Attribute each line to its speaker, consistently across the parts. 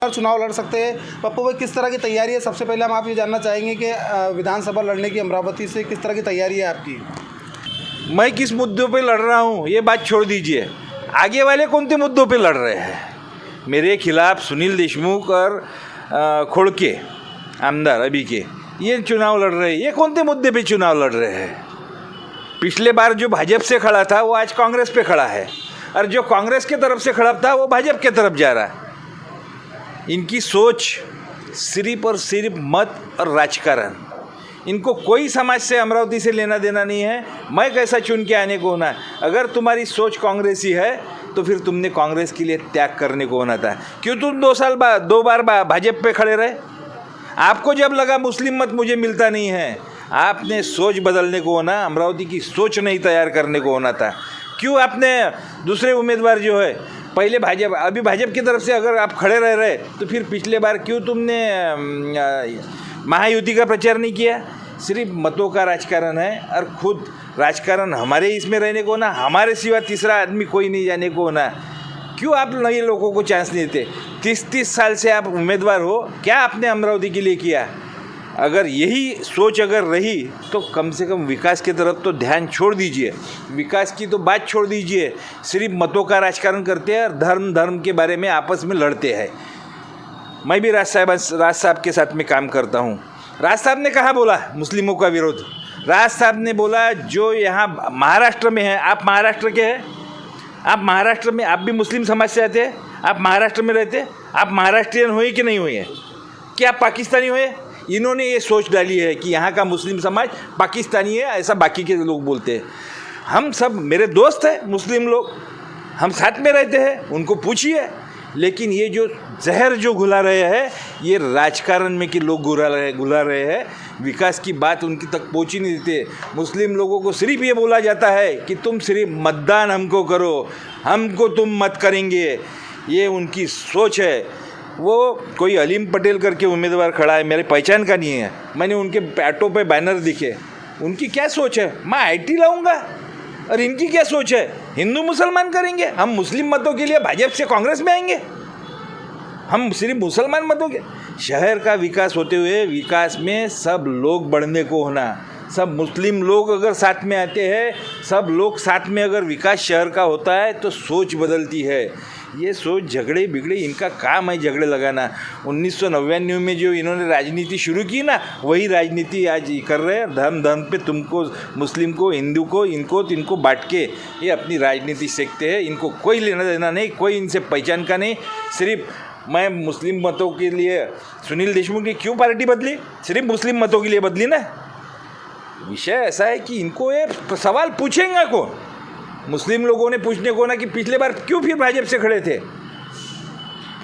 Speaker 1: चुनाव लड़ सकते हैं। पप्पू भाई, किस तरह की तैयारी है? सबसे पहले हम आप ये जानना चाहेंगे कि विधानसभा लड़ने की अमरावती से किस तरह की तैयारी है आपकी?
Speaker 2: मैं किस मुद्दों पे लड़ रहा हूँ ये बात छोड़ दीजिए, आगे वाले कौन से मुद्दों पे लड़ रहे हैं। मेरे खिलाफ सुनील देशमुख और खोड़के आमदार अभी के ये चुनाव लड़ रहे हैं, ये कौन से मुद्दे पे चुनाव लड़ रहे हैं? पिछले बार जो भाजपा से खड़ा था वो आज कांग्रेस पे खड़ा है, और जो कांग्रेस के तरफ से खड़ा था वो भाजपा के तरफ जा रहा है। इनकी सोच सिर्फ और सिर्फ मत और राजकारण, इनको कोई समाज से अमरावती से लेना देना नहीं है। मैं कैसा चुन के आने को होना है? अगर तुम्हारी सोच कांग्रेसी है तो फिर तुमने कांग्रेस के लिए त्याग करने को होना था। क्यों तुम 2 साल बाद 2 बार भाजपा पे खड़े रहे? आपको जब लगा मुस्लिम मत मुझे मिलता नहीं है, आपने सोच बदलने को होना, अमरावती की सोच नहीं तैयार करने को होना था। क्यों आपने दूसरे उम्मीदवार जो है पहले भाजपा, अभी भाजपा की तरफ से अगर आप खड़े रह रहे तो फिर पिछले बार क्यों तुमने महायुति का प्रचार नहीं किया? सिर्फ मतों का राजकारण है, और खुद राजकारण हमारे इसमें रहने को ना, हमारे सिवा तीसरा आदमी कोई नहीं जाने को ना। क्यों आप नए लोगों को चांस नहीं देते? 30 साल से आप उम्मीदवार हो, क्या आपने अमरावती के लिए किया? अगर यही सोच अगर रही तो कम से कम विकास की तरफ तो ध्यान छोड़ दीजिए। विकास की तो बात छोड़ दीजिए, सिर्फ मतों का राजकारण करते हैं और धर्म के बारे में आपस में लड़ते हैं। मैं भी राज साहब के साथ में काम करता हूँ। राज साहब ने कहाँ बोला मुस्लिमों का विरोध? राज साहब ने बोला जो यहाँ महाराष्ट्र में है, आप महाराष्ट्र के हैं, आप महाराष्ट्र में, आप भी मुस्लिम समाज से आते हैं, आप महाराष्ट्र में रहते, आप महाराष्ट्रियन हुए कि नहीं हुए? क्या आप पाकिस्तानी हुए? इन्होंने ये सोच डाली है कि यहाँ का मुस्लिम समाज पाकिस्तानी है, ऐसा बाकी के लोग बोलते हैं। हम सब मेरे दोस्त हैं मुस्लिम लोग, हम साथ में रहते हैं, उनको पूछिए। लेकिन ये जो जहर जो घुला रहे हैं, ये राजकारण में कि लोग घुला रहे हैं, विकास की बात उनकी तक पहुँच ही नहीं देते। मुस्लिम लोगों को सिर्फ ये बोला जाता है कि तुम सिर्फ मतदान हमको करो, हमको तुम मत करेंगे। ये उनकी सोच है। वो कोई अलीम पटेल करके उम्मीदवार खड़ा है, मेरी पहचान का नहीं है, मैंने उनके ऑटो पे बैनर दिखे। उनकी क्या सोच है? मैं आईटी लाऊंगा। और इनकी क्या सोच है? हिंदू मुसलमान करेंगे, हम मुस्लिम मतों के लिए भाजपा से कांग्रेस में आएंगे, हम सिर्फ मुसलमान मतों के। शहर का विकास होते हुए विकास में सब लोग बढ़ने को होना, सब मुस्लिम लोग अगर साथ में आते हैं, सब लोग साथ में अगर विकास शहर का होता है तो सोच बदलती है। ये सोच झगड़े बिगड़े, इनका काम है झगड़े लगाना। 1999 में जो इन्होंने राजनीति शुरू की ना, वही राजनीति आज कर रहे हैं। धर्म पे तुमको, मुस्लिम को, हिंदू को, इनको बांट के ये अपनी राजनीति सीखते हैं। इनको कोई लेना देना नहीं, कोई इनसे पहचान का नहीं। सिर्फ मैं मुस्लिम मतों के लिए, सुनील देशमुख ने क्यों पार्टी बदली? सिर्फ मुस्लिम मतों के लिए बदली ना। विषय ऐसा है कि इनको ये सवाल पूछेंगे कौन? मुस्लिम लोगों ने पूछने को ना कि पिछले बार क्यों फिर भाजपा से खड़े थे।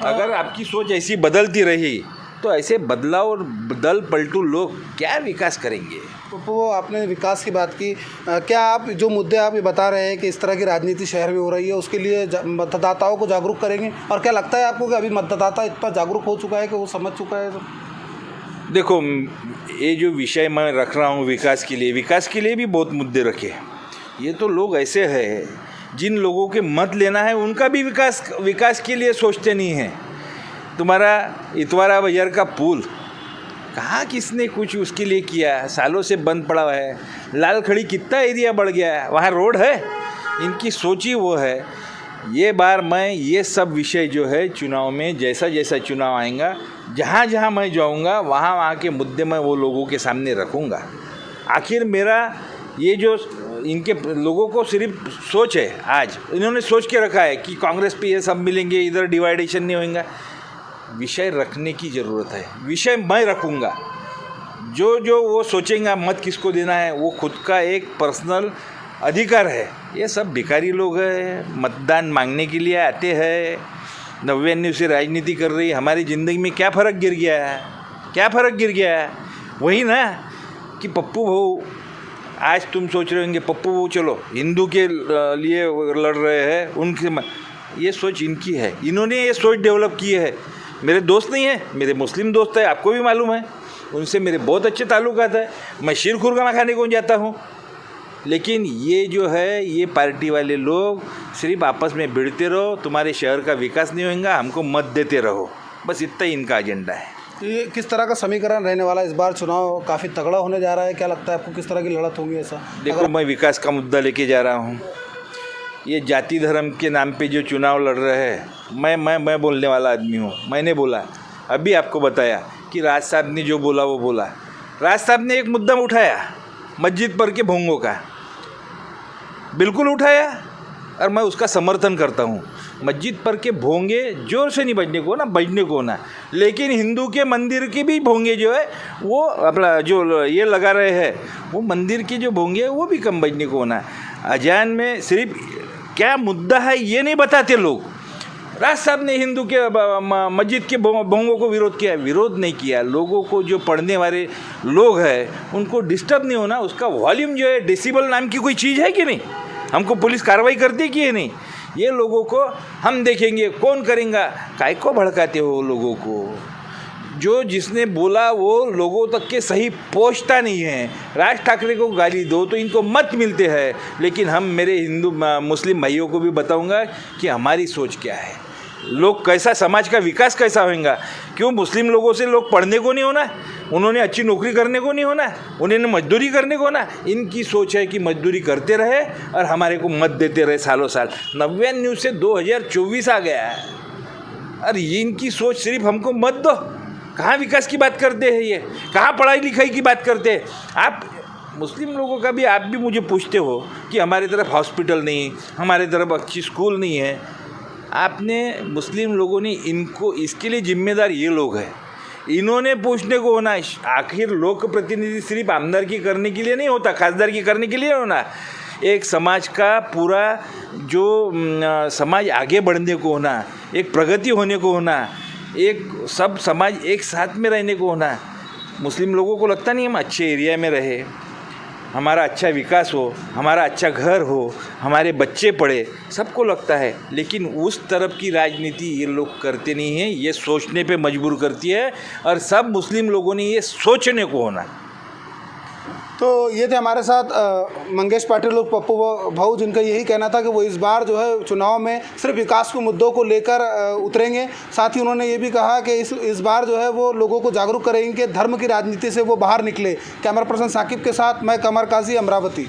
Speaker 2: अगर आपकी सोच ऐसी बदलती रही तो ऐसे बदलाव और दल पलटू लोग क्या विकास करेंगे?
Speaker 1: तो आपने विकास की बात की, क्या आप जो मुद्दे आप ये बता रहे हैं कि इस तरह की राजनीति शहर में हो रही है, उसके लिए मतदाताओं को जागरूक करेंगे? और क्या लगता है आपको कि अभी मतदाता इतना जागरूक हो चुका है कि वो समझ चुका है?
Speaker 2: देखो, ये जो विषय मैं रख रहा हूँ विकास के लिए भी बहुत मुद्दे रखे। ये तो लोग ऐसे हैं, जिन लोगों के मत लेना है उनका भी विकास के लिए सोचते नहीं हैं। तुम्हारा इतवारा बाजार का पुल कहाँ किसने कुछ उसके लिए किया? सालों से बंद पड़ा है। लाल खड़ी कितना एरिया बढ़ गया है, वहाँ रोड है? इनकी सोच ही वो है। ये बार मैं ये सब विषय जो है चुनाव में, जैसा जैसा चुनाव आएगा, जहाँ जहाँ मैं जाऊँगा वहाँ के मुद्दे मैं वो लोगों के सामने रखूँगा। आखिर मेरा ये जो इनके लोगों को सिर्फ सोच है, आज इन्होंने सोच के रखा है कि कांग्रेस पे ये सब मिलेंगे, इधर डिवाइडेशन नहीं होगा। विषय रखने की ज़रूरत है। विषय मैं रखूँगा, जो वो सोचेंगे मत किसको देना है, वो खुद का एक पर्सनल अधिकार है। ये सब भिखारी लोग हैं, मतदान मांगने के लिए आते हैं। 99 से राजनीति कर रही, हमारी ज़िंदगी में क्या फ़र्क गिर गया है? क्या फ़र्क गिर गया है? वही ना कि पप्पू भाऊ, आज तुम सोच रहे होंगे पप्पू भाऊ चलो हिंदू के लिए लड़ रहे हैं, उनके ये सोच इनकी है, इन्होंने ये सोच डेवलप की है। मेरे दोस्त नहीं है, मेरे मुस्लिम दोस्त है, आपको भी मालूम है, उनसे मेरे बहुत अच्छे ताल्लुकात है। मैं शीर खुरगामा खाने को जाता हूँ। लेकिन ये जो है, ये पार्टी वाले लोग सिर्फ आपस में भिड़ते रहो, तुम्हारे शहर का विकास नहीं होगा, हमको मत देते रहो। बस इतना ही इनका एजेंडा है।
Speaker 1: ये किस तरह का समीकरण रहने वाला है? इस बार चुनाव काफ़ी तगड़ा होने जा रहा है, क्या लगता है आपको किस तरह की लड़त होगी ऐसा?
Speaker 2: देखो, मैं विकास का मुद्दा लेके जा रहा हूँ। ये जाति धर्म के नाम पे जो चुनाव लड़ रहे हैं, मैं बोलने वाला आदमी हूँ। मैंने बोला, अभी आपको बताया कि राज साहब ने जो बोला वो बोला। राज साहब ने एक मुद्दा उठाया मस्जिद पर के भोंगों का, बिल्कुल उठाया और मैं उसका समर्थन करता हूँ। मस्जिद पर के भोंगे जोर से नहीं बजने को ना, लेकिन हिंदू के मंदिर के भी भोंगे जो है वो अपना जो ये लगा रहे हैं, वो मंदिर के जो भोंगे हैं वो भी कम बजने को ना। अजान में सिर्फ क्या मुद्दा है ये नहीं बताते लोग। राज साहब ने हिंदू के मस्जिद के भोंगों को विरोध नहीं किया। लोगों को जो पढ़ने वाले लोग हैं उनको डिस्टर्ब नहीं होना, उसका वॉल्यूम जो है, डेसिबल नाम की कोई चीज़ है कि नहीं? हमको पुलिस कार्रवाई करती कि नहीं? ये लोगों को हम देखेंगे कौन करेगा। काय को भड़काते हो लोगों को? जो जिसने बोला वो लोगों तक के सही पहुंचता नहीं है। राज ठाकरे को गाली दो तो इनको मत मिलते हैं, लेकिन हम मेरे हिंदू मुस्लिम भाइयों को भी बताऊंगा कि हमारी सोच क्या है, लोग कैसा, समाज का विकास कैसा होगा। क्यों मुस्लिम लोगों से लोग पढ़ने को नहीं होना, उन्होंने अच्छी नौकरी करने को नहीं होना, उन्होंने मजदूरी करने को ना। इनकी सोच है कि मजदूरी करते रहे और हमारे को मत देते रहे सालों साल। 90 न्यूज़ से 2024 आ गया है और इनकी सोच सिर्फ हमको मत दो। कहाँ विकास की बात करते हैं ये? कहाँ पढ़ाई लिखाई की बात करते हैं? आप मुस्लिम लोगों का भी आप भी मुझे पूछते हो कि हमारी तरफ हॉस्पिटल नहीं, हमारी तरफ अच्छी स्कूल नहीं है। आपने मुस्लिम लोगों ने इनको, इसके लिए जिम्मेदार ये लोग हैं, इन्होंने पूछने को होना। आखिर लोक प्रतिनिधि सिर्फ आमदारकी करने के लिए नहीं होता, खासदारकी करने के लिए होना। एक समाज का पूरा जो समाज आगे बढ़ने को होना, एक प्रगति होने को होना, एक सब समाज एक साथ में रहने को होना। मुस्लिम लोगों को लगता नहीं हम अच्छे एरिया में रहे, हमारा अच्छा विकास हो, हमारा अच्छा घर हो, हमारे बच्चे पढ़े, सबको लगता है। लेकिन उस तरफ की राजनीति ये लोग करते नहीं हैं, ये सोचने पे मजबूर करती है और सब मुस्लिम लोगों ने ये सोचने को होना।
Speaker 1: तो ये थे हमारे साथ मंगेश पाटिल और पप्पू भाऊ, जिनका यही कहना था कि वो इस बार जो है चुनाव में सिर्फ विकास के मुद्दों को लेकर उतरेंगे। साथ ही उन्होंने ये भी कहा कि इस बार जो है वो लोगों को जागरूक करेंगे कि धर्म की राजनीति से वो बाहर निकले। कैमरा पर्सन साकिब के साथ मैं कमर काजी, अमरावती।